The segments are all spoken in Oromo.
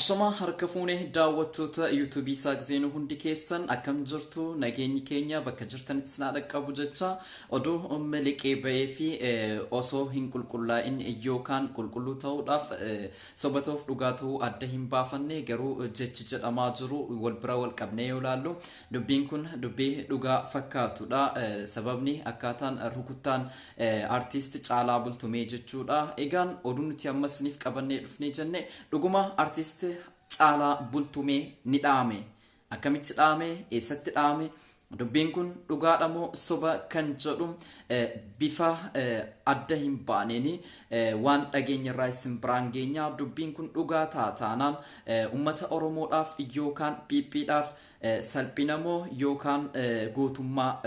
Ashama harka fuunee daawwattoota YouTube saaqzeenu hundi keessan akkam jirtu nageenyi keenya bakka jirtanitti sinaa dhaqqabu jecha oduu miliqee ba'ee fi osoo hin qulqullaa'in yookaan qulqulluu ta'uudhaaf sobatoof dhugaa ta'uu adda hin baafanne garuu jechi jedhamaa jiru wal bira wal qabnee yoo ilaallu dubbiin kun dubbii dhugaa fakkaatudha. Sababni akkaataan rukuttaan artiist Caalaa Bultumee jechuudha. Egaan oduu nuti ammasniif qabannee dhufnee jenne dhuguma artiist Caalaa Bultumee ni dhaame. Akkamitti dhaame? Eessatti dhaame? Dubbiin kun dhugaadha moo soba kan jedhu bifa adda hin baaneeni waan dhageenya irraa isin biraan geenya. Dubbiin kun dhugaa taanaan uummata Oromoodhaaf yookaan Phiphiidhaaf salphina moo yookaan gootummaa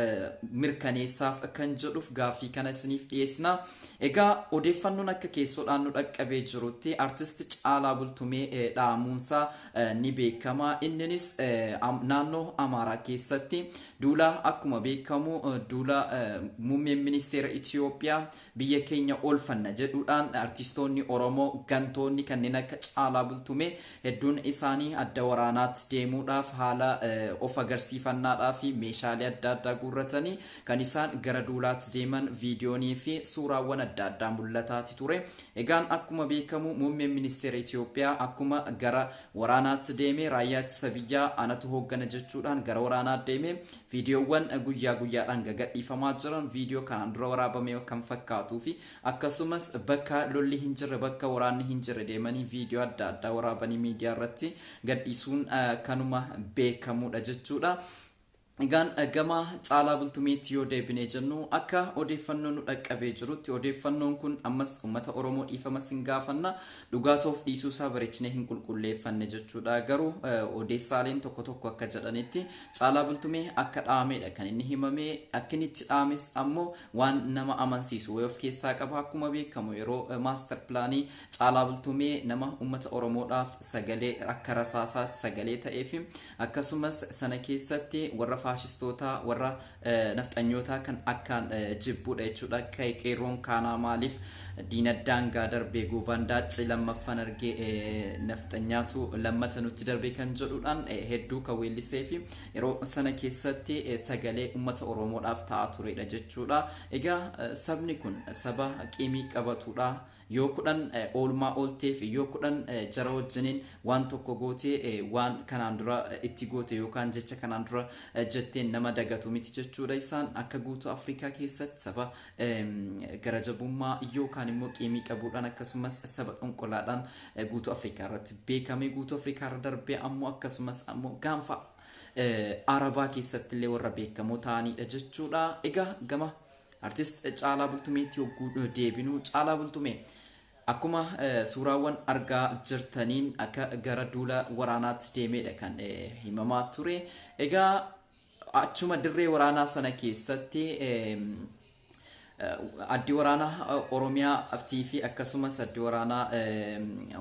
mirkaneessaaf kan jedhuuf gaaffii kana isiniif dhiyeessina. Egaa odeeffannoon akka keessoodhaan nu dhaqqabee jirutti artiist Caalaa Bultumee dhaamuunsaa ni beekama. Innis naannoo Amaaraa keessatti duula akkuma beekamu duula muummeen ministeera Itoophiyaa biyya keenya oolfanna jedhuudhaan artistoonni Oromoo gantoonni kanneen akka Caalaa Bultumee hedduun isaanii adda waraanaatti deemuudhaaf haala of agarsiifannaadhaaf fi meeshaalee adda addaa guurratanii kan isaan gara duulaatti deeman viidiyoonii fi suuraawwan adda addaa mul'ataati ture. Egaan akkuma beekamu muummeen ministeera Itoophiyaa akkuma gara waraanaatti deeme raayyaa ittisa biyyaa anatu hooggana jechuudhaan gara waraanaatti deeme viidiyoowwan guyyaa guyyaadhaan gadhiifamaa jiran viidiyoo kanaan dura waraabame kan fakkaatuu fi akkasumas bakka lolli hin jirre bakka waraanni hin jirre deemanii viidiyoo adda addaa waraabanii miidiyaa irratti gadhiisuun kanuma beekamudha jechuudha. Egaan gama Caalaa Bultumeetti yoo deebinee jennu akka odeeffannoon nu dhaqqabee jirutti odeeffannoon kun ammas uummata Oromoo dhiifama sin gaafanna dhugaatoof dhiisuu isaa bareechinee hin qulqulleeffanne jechuudha. Garuu odeessaaleen tokko tokko akka jedhanitti Caalaa Bultumee akka dhaamedha kan inni himame. Akka inni itti dhaames ammoo waan nama amansiisu way of keessaa qaba. Akkuma beekamu yeroo maaster pilaanii Caalaa Bultumee nama uummata Oromoodhaaf sagalee akka rasaasaatti sagalee ta'ee fi akkasumas sana keessatti warra faashistoota warra nafxanyootaa kan akkaan jibbuudha jechuudha. Qeerroon kaanaa maaliif diinaddaan gaa darbee goobaan daacii lammaffaan argee nafxanyaatu lammata nutti darbee kan jedhuudhaan hedduu kan weellisee fi yeroo sana keessatti sagalee uummata Oromoodhaaf ta'aa turedha jechuudha. Egaa sabni kun saba qiimii qabatudha. Yoo kudhan oolmaa ooltee fi yoo kudhan jara wajjiniin waan tokko gootee waan kanaan dura itti goote yookaan jecha kanaan dura jetteen nama dagatu miti jechuudha. Isaan akka guutuu Afrikaa keessatti saba gara jabummaa yookaan immoo qiimii qabuudhaan akkasumas saba xonqolaadhaan guutuu Afrikaa irratti beekame guutuu Afrikaa irra darbee ammoo akkasumas ammoo gaanfa Arabaa keessatti illee warra beekamoo ta'anidha jechuudha. Egaa gama artist Caalaa Bultumeetti yogguu deebinu Caalaa Bultumee akkuma suuraawwan argaa jirtaniin akka gara duula waraanaatti deemedha kan himamaa ture. Egaa achuma dirree waraanaa sana keessatti addi waraanaa Oromiyaa aftii fi akkasumas addi waraanaa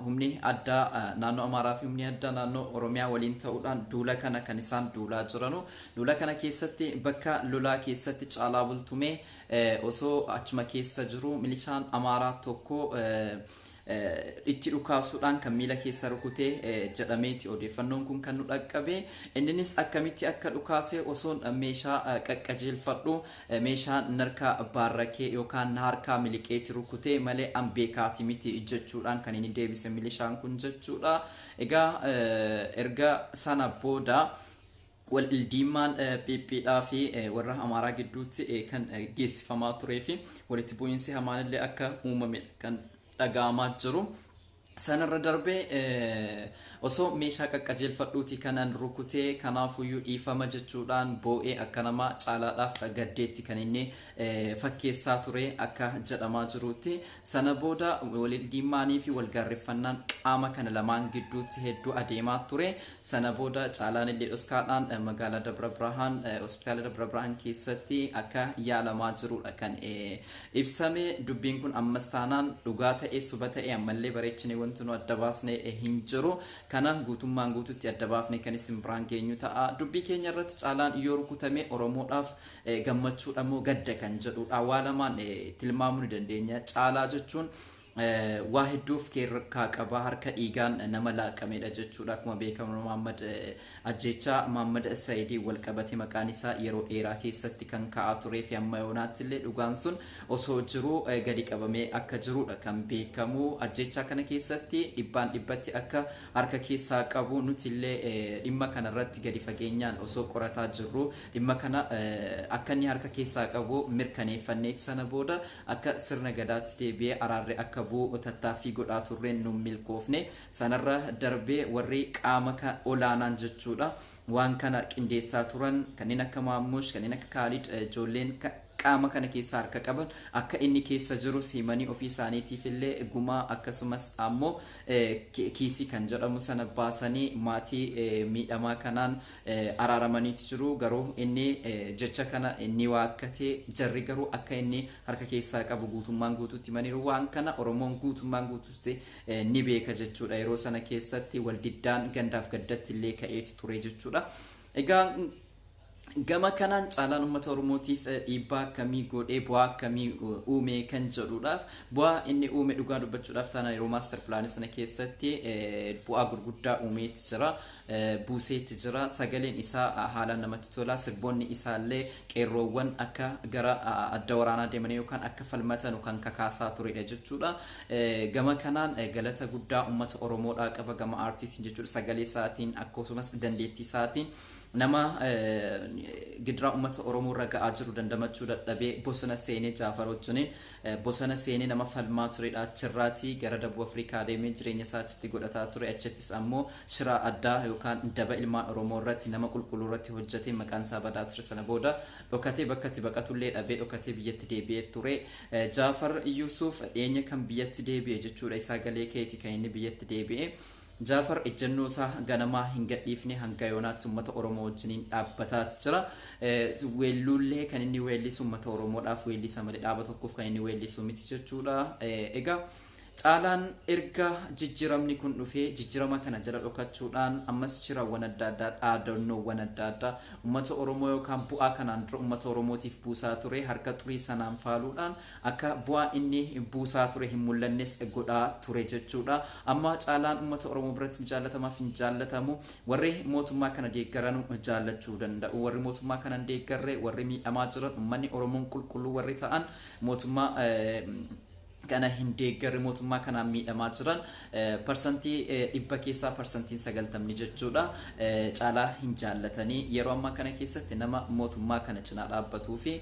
humni addaa naannoo Amaaraa fi humni addaa naannoo Oromiyaa waliin ta'uudhaan duula kana kan isaan duulaa jiranu. Duula kana keessatti bakka lolaa keessatti Caalaa Bultumee osoo achuma keessa jiru milishaan Amaaraa tokko itti dhukaasuudhaan kan miila keessa rukutee jedhameeti odeeffannoon kun kan nu dhaqqabe. Innis akkamitti akka dhukaase osoo meeshaa qaqqajeelfadhu meeshaan narka baarrakee yookaan harkaa miliqeetti rukutee malee an beekaati miti jechuudhaan kan inni deebise milishaan kun jechuudha. Egaa erga sana booda wal ildiimaan Phiphiidhaa fi warra Amaaraa gidduutti kan geessifamaa turee fi walitti bu'iinsi hamaan illee akka uumame kan dhaga'amaa jiru. Sanarra darbee osoo meeshaa qaqqajeelfadhuuti kanan rukutee kanaafuyyuu dhiifama jechuudhaan boo'ee akka nama Caalaadhaaf gaddeetti kan inni fakkeessaa ture akka jedhamaa jirutti. Sana booda walildiimaanii fi walgaarreeffannaan qaama kana lamaan gidduutti hedduu adeemaa ture. Sana booda Caalaan illee dhoskaadhaan magaalaa Dabra Birhaan hospitaala Dabra Birhaan keessatti akka yaalamaa jirudha kan ibsame. Dubbiin kun ammas taanaan dhugaa ta'ee suba ta'ee ammallee bareechinee wanti nu adda baasne hin jiru. Kana guutummaan guututti adda baafne kan isin biraan geenyu ta'a. Dubbii keenya irratti Caalaan yoo rukutame Oromoodhaaf gammachuudha moo gadda kan jedhudha. Waa lamaan tilmaamuu ni dandeenya. Caalaa jechuun waa hedduuf keerkaa qaba harka dhiigaan nama laaqamedha jechuudha. Akkuma beekamu Muhammad ajjeechaa Muhammad Saidii wal qabate maqaan isaa yeroo dheeraa keessatti kan ka'aa turee fi amma yoonaatti illee dhugaan sun osoo jiru gadi qabamee akka jirudha kan beekamu. Ajjeechaa kana keessatti dhibbaan dhibbatti akka harka keessaa qabu nuti illee dhimma kana irratti gadi fageenyaan osoo qorataa jirru dhimma kana akka inni harka keessaa qabu mirkaneeffannee sana booda akka sirna gadaatti deebi'ee araarri akka bu'u tattaaffii godhaa turreen nu milkoofne sanarra darbee warri qaama olaanaan jechuudha waan kana qindeessaa turan kanneen akka Maamush kanneen akka Khalid ijoolleen qaama kana keessa harka qaban akka inni keessa jiru simanii ofii isaaniitiif illee gumaa akkasumas ammoo kiisii kan jedhamu sana baasanii maatii miidhamaa kanaan araaramaniiti jiru. Garuu inni jecha kana inni waakkatee jarri garuu akka inni harka keessaa qabu guutummaan guutuutti himaniiru. Waan kana Oromoon guutummaan guutuutti ni beeka jechuudha. Yeroo sana keessatti waldiddaan gandaaf gaddatti illee ka'eeti ture jechuudha. Egaa gama kanaan caalaan uummata Oromootiif dhiibbaa akkamii godhee bu'aa akkamii uume kan jedhuudhaaf bu'aa inni uume dhugaa dubbachuudhaaf taana yeroo maaster pilaanii sana keessatti bu'aa gurguddaa uumeetti jira. Buuseetti jira. Sagaleen isaa haalaan namatti tola. Sirboonni isaallee qeerroowwan akka gara adda waraanaa deemanii yookaan akka falmatan kan kakaasaa turedha jechuudha. Gama kanaan galata guddaa uummata Oromoodhaa qaba gama aartiitiin jechuudha. Sagalee isaatiin akkasumas dandeettii isaatiin nama gidiraa uummata Oromoo irra ga'aa jiru dandamachuu dadhabee bosona seenee Jaafar wajjiniin bosona seenee nama falmaa turedha. Achirraatii gara Dabuu Afrikaa deemee jireenya isaa achitti godhataa ture. Achittis ammoo shiraa addaa yookaan daba ilmaan Oromoo irratti nama qulqulluu irratti hojjetee maqaan isaa badaa ture. Sana booda dhokatee bakka itti baqatullee dhabee dhokatee biyyatti deebi'ee ture. Jaafar Yusuf dhiyeenya kan biyyatti deebi'e jechuudha. Isaa galee keetii kan inni biyyatti deebi'e. Jaafar ejjennoo isaa ganamaa hin gadhiifne hanga yoonaatti uummata Oromoo wajjiniin dhaabbataati jira. Weelluullee kan inni weellisu uummata Oromoodhaaf weellisa malee dhaaba tokkoof kan inni weellisu miti jechuudha. Egaa caalaan erga jijjiiramni kun dhufee jijjiirama kana jala dhokachuudhaan ammas shirawwan adda addaa dhaadannoowwan adda addaa uummata Oromoo yookaan bu'aa kanaan dura uummata Oromootiif buusaa ture harka xurii sanaan faaluudhaan akka bu'aa inni buusaa ture hin mul'annes godhaa ture jechuudha. Amma caalaan uummata Oromoo biratti jaallatamaaf hin jaallatamu. Warri mootummaa kana deeggaran jaallachuu danda'u. Warri mootummaa kana hin deeggarre warri miidhamaa jiran uummanni Oromoon qulqulluu warri ta'an mootummaa kana hin deeggarre mootummaa kanaan miidhamaa jiran parsantii dhibba keessaa parsantiin 90 jechuudha caalaa hin jaallatanii. Yeroo ammaa kana keessatti nama mootummaa kana cinaa dhaabbatuu fi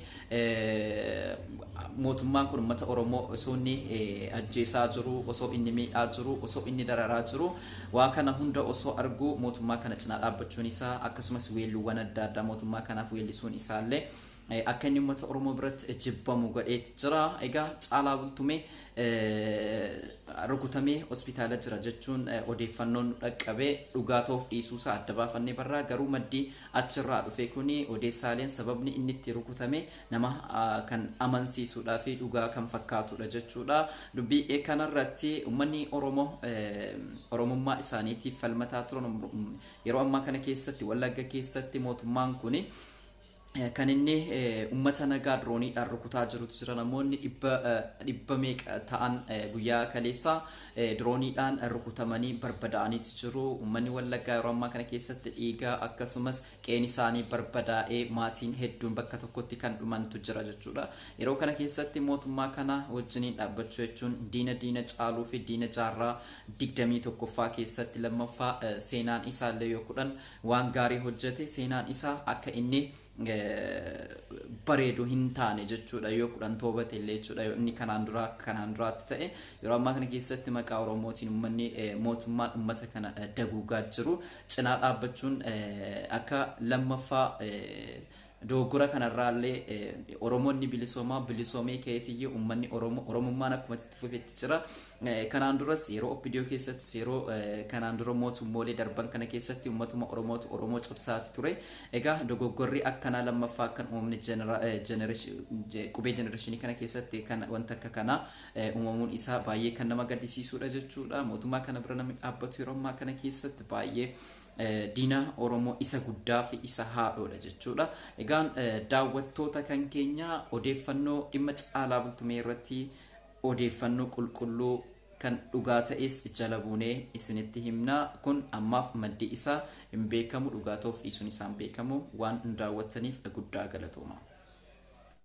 mootummaan kun uummata Oromoo osoo inni ajjeesaa jiru, osoo inni miidhaa jiru, osoo inni dararaa jiru waa kana hunda osoo argu mootummaa kana cinaa dhaabbachuun isaa akkasumas weelluuwwan adda addaa mootummaa kanaaf weellisuun isaallee akka inni uummata Oromoo biratti jibbamu godheetti jira. Egaa caalaa bultumee rukutamee hospitaala jira jechuun odeeffannoon dhaqqabee dhugaa ta'uuf dhiisuusaa adda baafannee barraa. Garuu maddii achirraa dhufe kuni odeessaaleen sababni inni itti rukutame nama kan amansiisuudhaa fi dhugaa kan fakkaatudha jechuudha. Dubbii kanarratti uummanni Oromoo Oromummaa isaaniitiif falmataa turan yeroo ammaa kana keessatti Wallagga keessatti mootummaan kuni kan inni uummata nagaa drooniidhaan rukutaa jirutu jira. Namoonni dhibba meeqa ta'an guyyaa kaleessa drooniidhaan rukutamanii barbadaa'anii jiru. Uummanni Wallaggaa yeroo ammaa kana keessatti dhiigaa akkasumas qeen isaanii barbadaa'ee maatiin hedduun bakka tokkotti kan dhumantu jira jechuudha. Yeroo kana keessatti mootummaa kana wajjiniin dhaabbachuu jechuun diina caaluu fi diina jaarraa 21ffaa keessatti lammaffaa seenaan isaallee yoo kudhan waan gaarii hojjete seenaan isaa akka inni bareedu hin taane jechuudha. Yoo kudhan toobate illee jechuudha. Inni kanaan duraatti ta'e yeroo ammaa kana keessatti maqaa Oromootiin uummanni mootummaan uummata kana daguugaa jiru cinaa dhaabbachuun akka lammaffaa dogoggora kanarraallee Oromoonni bilisoomee ka'eetii uummanni Oromummaan akkuma itti fufetti jira. Kanaan duras yeroo OPDO keessatti yeroo kanaan dura mootummoolee darban kana keessatti uummatuma Oromoo cabsaati ture. Egaa dogoggorri akkanaa lammaffaa kan uumamni qubee jenereeshinii kana keessatti kan wanta akka kana uumamuun isaa baay'ee kan nama gaddisiisudha jechuudha. Mootummaa kana bira namni dhaabbatu yeroo ammaa kana keessatti baay'ee diina Oromoo isa guddaa fi isa haadhoodha jechuudha. Egaan daawwattoota kan keenya odeeffannoo dhimma caalaa bultumee irratti odeeffannoo qulqulluu kan dhugaa ta'es jala buunee isinitti himna. Kun ammaaf maddi isaa hin beekamu, dhugaa ta'uuf dhiisuun isaan beekamu. Waan daawwattaniif guddaa galatooma.